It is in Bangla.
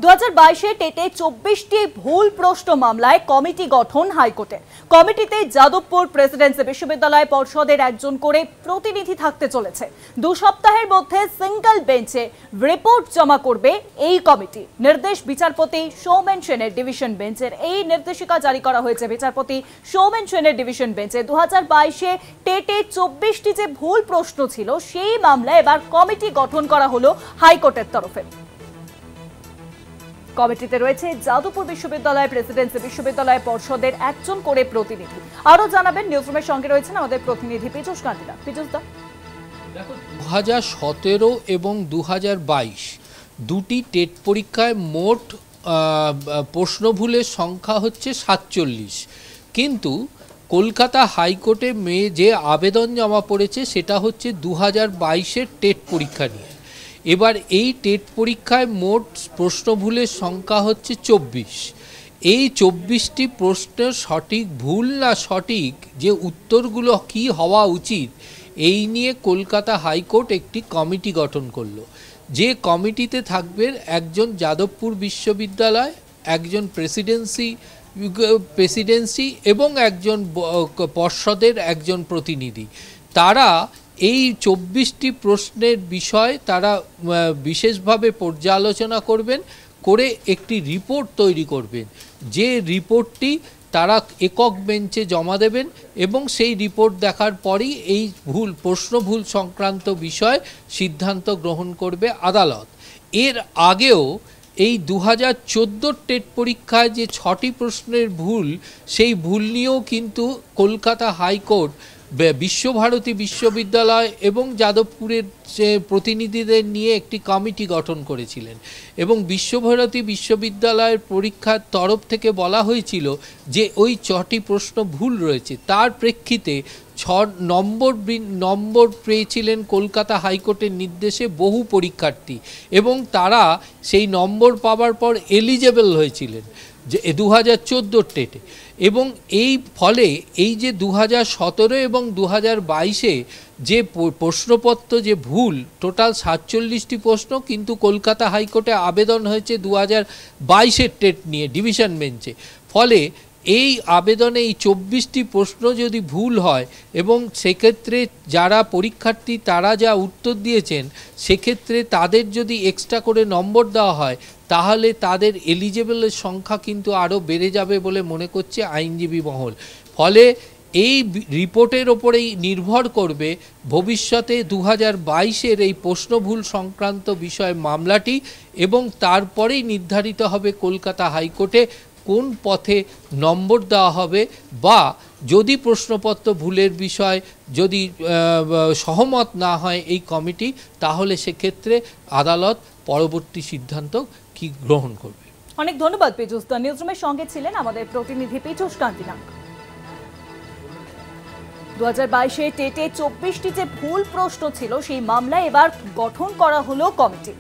2022 টেটে 24টি ভুল প্রশ্ন মামলায় কমিটি গঠন হাইকোর্টে। কমিটিতে যাদবপুর প্রেসিডেন্সি বিশ্ববিদ্যালয় পর্ষদের একজন করে প্রতিনিধি থাকতে চলেছে। 2 সপ্তাহের মধ্যে সিঙ্গেল বেঞ্চে রিপোর্ট জমা করবে এই কমিটি। নির্দেশ বিচারপতি সৌমেন সেনের ডিভিশন বেঞ্চের। এই নির্দেশিকা জারি করা হয়েছে বিচারপতি সৌমেন সেনের ডিভিশন বেঞ্চে। 2022 টেটে 24টি যে ভুল প্রশ্ন ছিল সেই মামলায় এবার কমিটি গঠন করা হলো হাইকোর্টের তরফে। কমিটিতে রয়েছে যাদবপুর বিশ্ববিদ্যালয় প্রেসিডেন্সি বিশ্ববিদ্যালয় পর্ষদের একজন করে প্রতিনিধি। আরো জানাবেন নিউজরুমের সঙ্গে রয়েছেন আমাদের প্রতিনিধি পীযুষ কান্তিরা। পীযুষ দা, দেখো 2017 এবং 2022 দুটি টেট পরীক্ষায় মোট প্রশ্ন ভুলের সংখ্যা হচ্ছে 47, কিন্তু কলকাতা হাইকোর্টে যে আবেদন জমা পড়েছে সেটা হচ্ছে 2022-এর টেট পরীক্ষা নিয়ে। এবার এই টেট পরীক্ষায় মোট প্রশ্ন ভুলের সংখ্যা হচ্ছে 24। এই 24টি প্রশ্নের সঠিক ভুল না সঠিক যে উত্তরগুলো কি হওয়া উচিত এই নিয়ে কলকাতা হাইকোর্ট একটি কমিটি গঠন করলো। যে কমিটিতে থাকবেন একজন যাদবপুর বিশ্ববিদ্যালয়, একজন প্রেসিডেন্সি এবং একজন পর্ষদের একজন প্রতিনিধি। তারা এই 24টি প্রশ্নের বিষয় তারা বিশেষভাবে পর্যালোচনা করবেন, করে একটি রিপোর্ট তৈরি করবেন। যে রিপোর্টটি তারা একক বেঞ্চে জমা দেবেন এবং সেই রিপোর্ট দেখার পরই এই প্রশ্ন ভুল সংক্রান্ত বিষয় সিদ্ধান্ত গ্রহণ করবে আদালত। এর আগেও এই 2014 টেট পরীক্ষায় যে 6টি প্রশ্নের ভুল, সেই ভুল নিয়েও কিন্তু কলকাতা হাইকোর্ট বিশ্বভারতী বিশ্ববিদ্যালয় এবং যাদবপুরের যে প্রতিনিধিদের নিয়ে একটি কমিটি গঠন করেছিলেন এবং বিশ্বভারতী বিশ্ববিদ্যালয়ের পরীক্ষার তরফ থেকে বলা হয়েছিল যে ওই 6টি প্রশ্ন ভুল রয়েছে। তার প্রেক্ষিতে 6 নম্বর পেয়েছিলেন কলকাতা হাইকোর্টের নির্দেশে বহু পরীক্ষার্থী এবং তারা সেই নম্বর পাওয়ার পর এলিজেবল হয়েছিলেন যে 2014 টেটে। এবং এই ফলে এই যে 2017 এবং 2022-এ যে প্রশ্নপত্র যে ভুল, টোটাল 47টি প্রশ্ন, কিন্তু কলকাতা হাইকোর্টে আবেদন হয়েছে 2022-এর টেট নিয়ে ডিভিশন বেঞ্চে। ফলে এই আবেদনে এই 24টি প্রশ্ন যদি ভুল হয় এবং সেক্ষেত্রে যারা পরীক্ষার্থী তারা যা উত্তর দিয়েছেন সেক্ষেত্রে তাদের যদি এক্সট্রা করে নম্বর দেওয়া হয় তাহলে তাদের এলিজেবলের সংখ্যা কিন্তু আরও বেড়ে যাবে বলে মনে করছে আইনজীবী মহল। ফলে এই রিপোর্টের ওপরেই নির্ভর করবে ভবিষ্যতে 2022-এর এই প্রশ্ন ভুল সংক্রান্ত বিষয় মামলাটি এবং তারপরেই নির্ধারিত হবে কলকাতা হাইকোর্টে কোন পথে নম্বর দেওয়া হবে, বা যদি প্রশ্নপত্র ভুলের বিষয় যদি সহমত না হয় এই কমিটি, তাহলে সেক্ষেত্রে আদালত পরবর্তী সিদ্ধান্ত কি গ্রহণ করবে। অনেক ধন্যবাদ পীযুষ দা। নিউজরুমের সঙ্গে ছিলেন আমাদের প্রতিনিধি পীযুষ কান্তিরা। 2022-এ টেটে 24টি যে ভুল প্রশ্ন ছিল সেই মামলায় এবার গঠন করা হলো কমিটি।